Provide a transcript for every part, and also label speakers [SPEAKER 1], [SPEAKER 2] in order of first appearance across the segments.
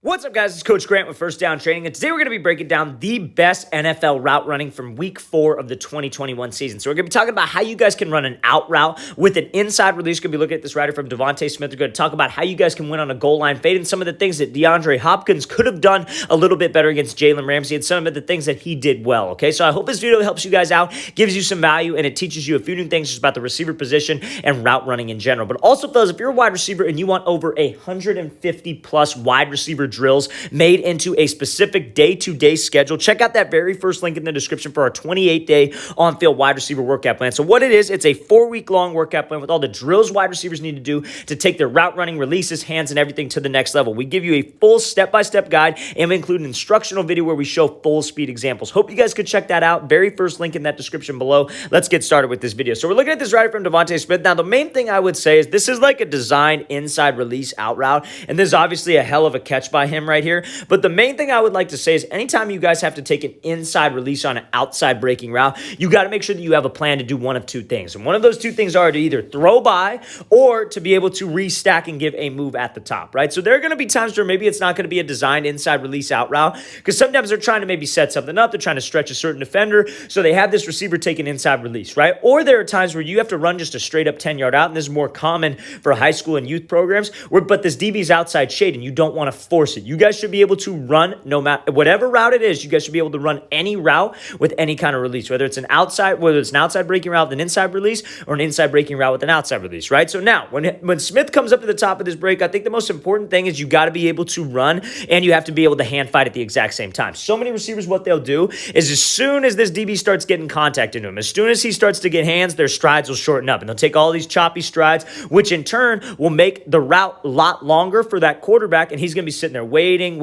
[SPEAKER 1] What's up, guys? It's Coach Grant with First Down Training, and today we're going to be breaking down the best NFL route running from Week 4 of the 2021 season. So we're going to be talking about how you guys can run an out route with an inside release. We're going to be looking at this rider from Devontae Smith. We're going to talk about how you guys can win on a goal line fade and some of the things that DeAndre Hopkins could have done a little bit better against Jalen Ramsey and some of the things that he did well, okay? So I hope this video helps you guys out, gives you some value, and it teaches you a few new things just about the receiver position and route running in general. But also, fellas, if you're a wide receiver and you want over 150-plus wide receiver drills made into a specific day-to-day schedule, check out that very first link in the description for our 28-day on-field wide receiver workout plan. So what it is, it's a 4-week-long workout plan with all the drills wide receivers need to do to take their route running, releases, hands, and everything to the next level. We give you a full step-by-step guide, and we include an instructional video where we show full speed examples. Hope you guys could check that out. Very first link in that description below. Let's get started with this video. So we're looking at this rider from Devontae Smith. Now, the main thing I would say is this is like a designed inside release out route, and this is obviously a hell of a catch by him right here. But the main thing I would like to say is anytime you guys have to take an inside release on an outside breaking route, you got to make sure that you have a plan to do one of two things. And one of those two things are to either throw by or to be able to restack and give a move at the top, right? So there are going to be times where maybe it's not going to be a designed inside release out route because sometimes they're trying to maybe set something up. They're trying to stretch a certain defender. So they have this receiver take an inside release, right? Or there are times where you have to run just a straight up 10-yard out. And this is more common for high school and youth programs but this DB's outside shade and you don't want to force it. You guys should be able to run no matter whatever route it is. You guys should be able to run any route with any kind of release, whether it's an outside breaking route with an inside release or an inside breaking route with an outside release, right? So now when Smith comes up to the top of this break, I think the most important thing is you got to be able to run and you have to be able to hand fight at the exact same time. So many receivers, what they'll do is as soon as this DB starts getting contact into him, as soon as he starts to get hands, their strides will shorten up and they'll take all these choppy strides, which in turn will make the route a lot longer for that quarterback, and he's going to be sitting there waiting.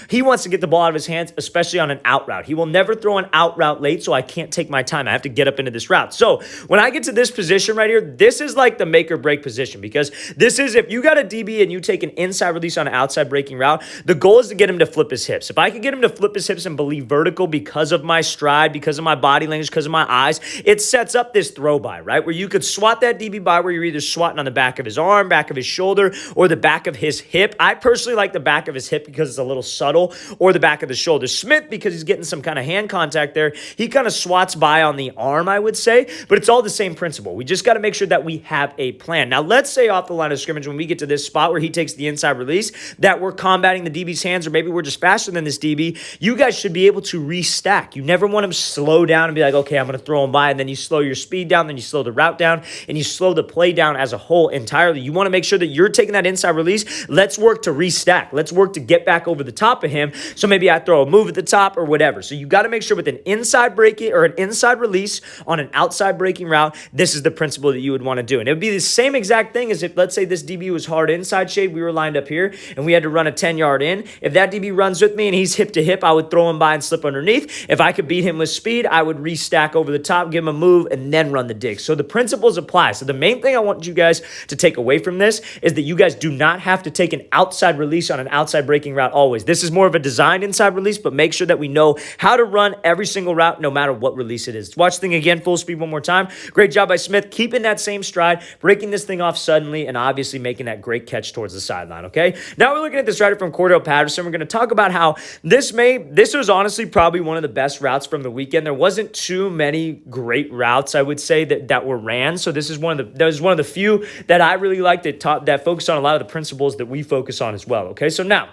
[SPEAKER 1] He wants to get the ball out of his hands, especially on an out route. He will never throw an out route late, so I can't take my time. I have to get up into this route. So when I get to this position right here, this is like the make or break position because this is if you got a DB and you take an inside release on an outside breaking route, the goal is to get him to flip his hips. If I can get him to flip his hips and believe vertical because of my stride, because of my body language, because of my eyes, it sets up this throw by, right? Where you could swat that DB by where you're either swatting on the back of his arm, back of his shoulder, or the back of his hip. I personally like the back of his hip because it's a little subtle, or the back of the shoulder. Smith, because he's getting some kind of hand contact there, he kind of swats by on the arm, I would say, but it's all the same principle. We just got to make sure that we have a plan. Now, let's say off the line of scrimmage, when we get to this spot where he takes the inside release, that we're combating the DB's hands, or maybe we're just faster than this DB, you guys should be able to restack. You never want him to slow down and be like, okay, I'm going to throw him by, and then you slow your speed down, then you slow the route down, and you slow the play down as a whole entirely. You want to make sure that you're taking that inside release. Let's work to restack. Let's work to get back over the top of him. So maybe I throw a move at the top or whatever. So you got to make sure with an inside breaking or an inside release on an outside breaking route, this is the principle that you would want to do. And it would be the same exact thing as if, let's say this DB was hard inside shade, we were lined up here and we had to run a 10-yard in. If that DB runs with me and he's hip to hip, I would throw him by and slip underneath. If I could beat him with speed, I would restack over the top, give him a move, and then run the dig. So the principles apply. So the main thing I want you guys to take away from this is that you guys do not have to take an outside release on an outside breaking route always. This is more of a designed inside release, but make sure that we know how to run every single route, no matter what release it is. Watch the thing again, full speed one more time. Great job by Smith, keeping that same stride, breaking this thing off suddenly, and obviously making that great catch towards the sideline, okay? Now we're looking at this rider from Cordell Patterson. We're going to talk about how this was honestly probably one of the best routes from the weekend. There wasn't too many great routes, I would say, that were ran. So this is one of the few that I really like that focus on a lot of the principles that we focus on as well, okay? So now,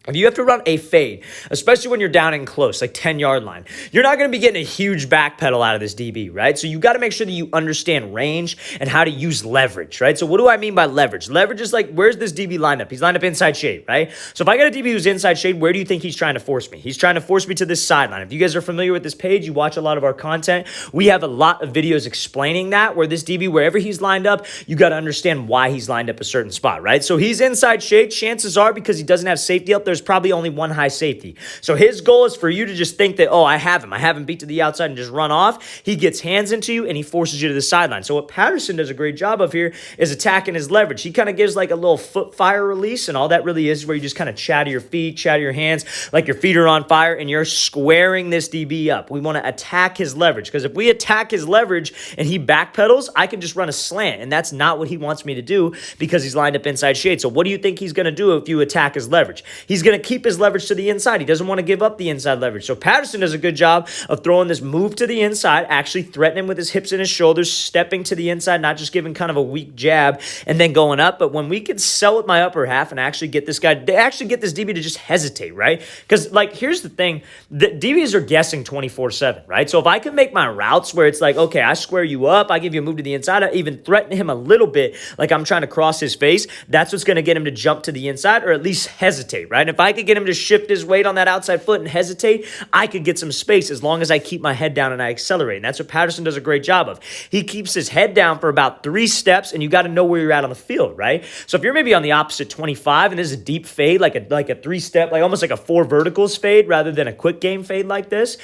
[SPEAKER 1] if you have to run a fade, especially when you're down in close, like 10-yard line, you're not going to be getting a huge backpedal out of this DB, right? So you got to make sure that you understand range and how to use leverage, right? So what do I mean by leverage? Leverage is like, where's this DB lined up? He's lined up inside shade, right? So if I got a DB who's inside shade, where do you think he's trying to force me? He's trying to force me to this sideline. If you guys are familiar with this page, you watch a lot of our content, we have a lot of videos explaining that, where this DB, wherever he's lined up, you got to understand why he's lined up a certain spot, right? So he's inside shade. Chances are, because he doesn't have safety up, there's there's probably only one high safety. So his goal is for you to just think that, oh, I have him beat to the outside and just run off. He gets hands into you and he forces you to the sideline. So what Patterson does a great job of here is attacking his leverage. He kind of gives like a little foot fire release, and all that really is where you just kind of chatter your feet, chatter your hands, like your feet are on fire, and you're squaring this DB up. We want to attack his leverage, because if we attack his leverage and he backpedals, I can just run a slant, and that's not what he wants me to do because he's lined up inside shade. So what do you think he's going to do if you attack his leverage? He's going to keep his leverage to the inside. He doesn't want to give up the inside leverage. So Patterson does a good job of throwing this move to the inside, actually threatening with his hips and his shoulders, stepping to the inside, not just giving kind of a weak jab and then going up. But when we can sell with my upper half and actually get this guy, they actually get this DB to just hesitate, right? Because like, here's the thing, the DBs are guessing 24/7, right? So if I can make my routes where it's like, okay, I square you up, I give you a move to the inside, I even threaten him a little bit, like I'm trying to cross his face, that's what's going to get him to jump to the inside or at least hesitate, right? And if I could get him to shift his weight on that outside foot and hesitate, I could get some space as long as I keep my head down and I accelerate. And that's what Patterson does a great job of. He keeps his head down for about 3 steps, and you got to know where you're at on the field, right? So if you're maybe on the opposite 25 and there's a deep fade, like a 3-step, like almost like a 4 verticals fade rather than a quick game fade like this,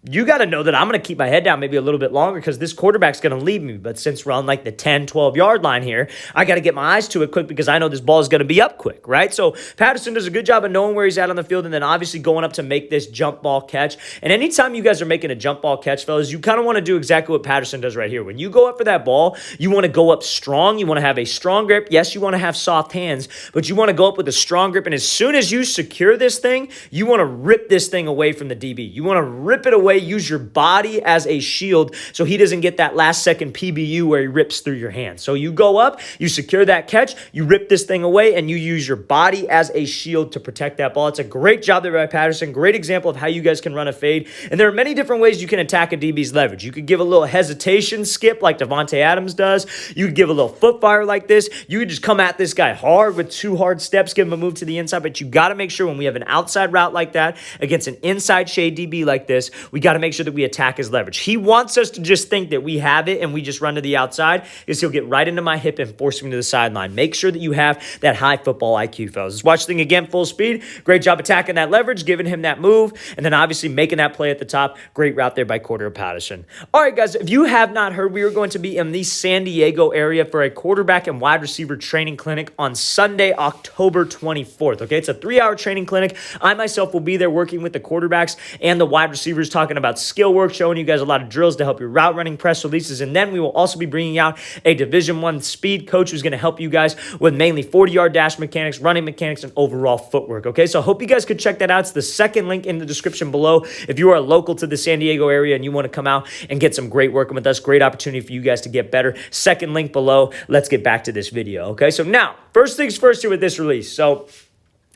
[SPEAKER 1] you got to know that I'm going to keep my head down maybe a little bit longer because this quarterback's going to leave me. But since we're on like the 10, 12-yard line here, I got to get my eyes to it quick because I know this ball is going to be up quick, right? So Patterson does a good job of knowing where he's at on the field and then obviously going up to make this jump ball catch. And anytime you guys are making a jump ball catch, fellas, you kind of want to do exactly what Patterson does right here. When you go up for that ball, you want to go up strong. You want to have a strong grip. Yes, you want to have soft hands, but you want to go up with a strong grip. And as soon as you secure this thing, you want to rip this thing away from the DB. You want to rip it away, use your body as a shield so he doesn't get that last second PBU where he rips through your hand. So you go up, you secure that catch, you rip this thing away, and you use your body as a shield to protect that ball. It's a great job there by Patterson. Great example of how you guys can run a fade. And there are many different ways you can attack a DB's leverage. You could give a little hesitation skip like Devontae Adams does. You could give a little foot fire like this. You could just come at this guy hard with 2 hard steps, give him a move to the inside. But you got to make sure when we have an outside route like that against an inside shade DB like this, we got to make sure that we attack his leverage. He wants us to just think that we have it and we just run to the outside, because he'll get right into my hip and force me to the sideline. Make sure that you have that high football IQ, fellas. Let's watch the thing again, full speed. Great job attacking that leverage, giving him that move, and then obviously making that play at the top. Great route there by Cordell Patterson. All right, guys, if you have not heard, we are going to be in the San Diego area for a quarterback and wide receiver training clinic on Sunday, October 24th. Okay, it's a 3-hour training clinic. I myself will be there working with the quarterbacks and the wide receivers, talking about skill work, showing you guys a lot of drills to help your route running, press releases, and then we will also be bringing out a Division I speed coach who's going to help you guys with mainly 40-yard dash mechanics, running mechanics, and overall footwork. Okay, so I hope you guys could check that out. It's the second link in the description below. If you are local to the San Diego area and you want to come out and get some great working with us, great opportunity for you guys to get better. Second link below. Let's get back to this video. Okay, so now, first things first here with this release. So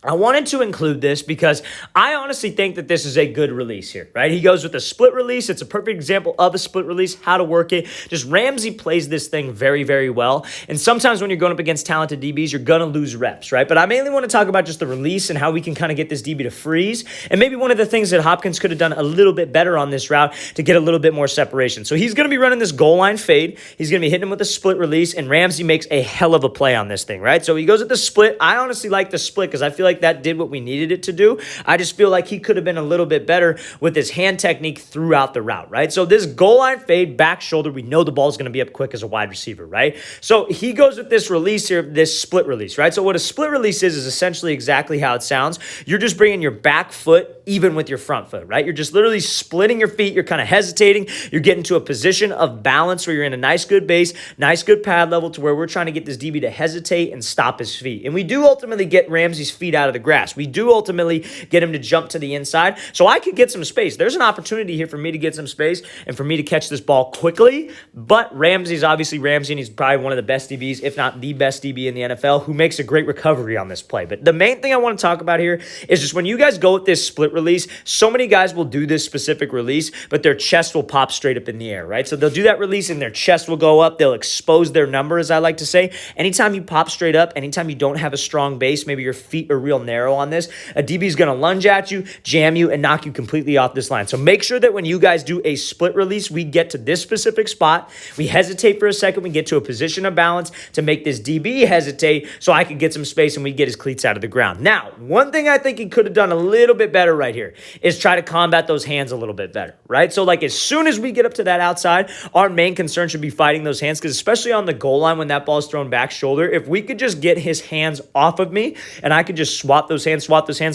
[SPEAKER 1] I wanted to include this because I honestly think that this is a good release here, right? He goes with a split release. It's a perfect example of a split release, how to work it. Just Ramsey plays this thing very, very well. And sometimes when you're going up against talented DBs, you're going to lose reps, right? But I mainly want to talk about just the release and how we can kind of get this DB to freeze. And maybe one of the things that Hopkins could have done a little bit better on this route to get a little bit more separation. So he's going to be running this goal line fade. He's going to be hitting him with a split release, and Ramsey makes a hell of a play on this thing, right? So he goes with the split. I honestly like the split because I feel like that did what we needed it to do. I just feel like he could have been a little bit better with his hand technique throughout the route, right? So this goal line fade, back shoulder, we know the ball is going to be up quick as a wide receiver, right? So he goes with this release here, this split release, right? So what a split release is essentially exactly how it sounds. You're just bringing your back foot even with your front foot, right? You're just literally splitting your feet. You're kind of hesitating. You're getting to a position of balance where you're in a nice, good base, nice, good pad level to where we're trying to get this DB to hesitate and stop his feet. And we do ultimately get Ramsey's feet out of the grass. We do ultimately get him to jump to the inside. So I could get some space. There's an opportunity here for me to get some space and for me to catch this ball quickly. But Ramsey's obviously Ramsey, and he's probably one of the best DBs, if not the best DB in the NFL, who makes a great recovery on this play. But the main thing I want to talk about here is just when you guys go with this split split release, so many guys will do this specific release, but their chest will pop straight up in the air, right? So they'll do that release and their chest will go up. They'll expose their number, as I like to say. Anytime you pop straight up, anytime you don't have a strong base, maybe your feet are real narrow on this, a DB is going to lunge at you, jam you, and knock you completely off this line. So make sure that when you guys do a split release, we get to this specific spot. We hesitate for a second. We get to a position of balance to make this DB hesitate so I can get some space and we get his cleats out of the ground. Now, one thing I think he could have done a little bit better right here is try to combat those hands a little bit better, right? So like as soon as we get up to that outside, our main concern should be fighting those hands, because especially on the goal line when that ball is thrown back shoulder, if we could just get his hands off of me and I could just swap those hands,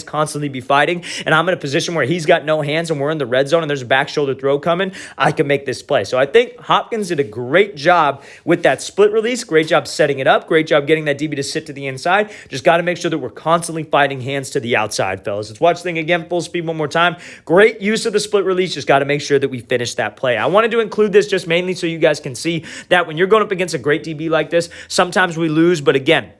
[SPEAKER 1] constantly be fighting, and I'm in a position where he's got no hands and we're in the red zone and there's a back shoulder throw coming, I can make this play. So I think Hopkins did a great job with that split release, great job setting it up, great job getting that DB to sit to the inside. Just got to make sure that we're constantly fighting hands to the outside, fellas. Let's watch the thing again, full speed one more time. Great use of the split release. Just got to make sure that we finish that play. I wanted to include this just mainly so you guys can see that when you're going up against a great DB like this, sometimes we lose, but again,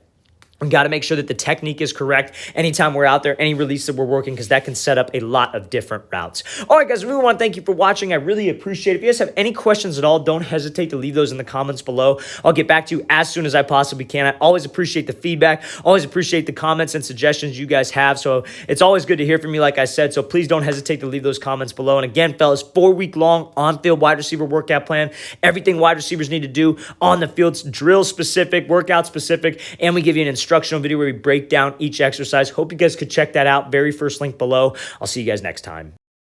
[SPEAKER 1] we got to make sure that the technique is correct anytime we're out there, any release that we're working, because that can set up a lot of different routes. All right, guys, I really want to thank you for watching. I really appreciate it. If you guys have any questions at all, don't hesitate to leave those in the comments below. I'll get back to you as soon as I possibly can. I always appreciate the feedback, always appreciate the comments and suggestions you guys have. So it's always good to hear from you, like I said. So please don't hesitate to leave those comments below. And again, fellas, 4-week-long on-field wide receiver workout plan. Everything wide receivers need to do on the field, drill specific, workout specific, and we give you an instructional video where we break down each exercise. Hope you guys could check that out. Very first link below. I'll see you guys next time.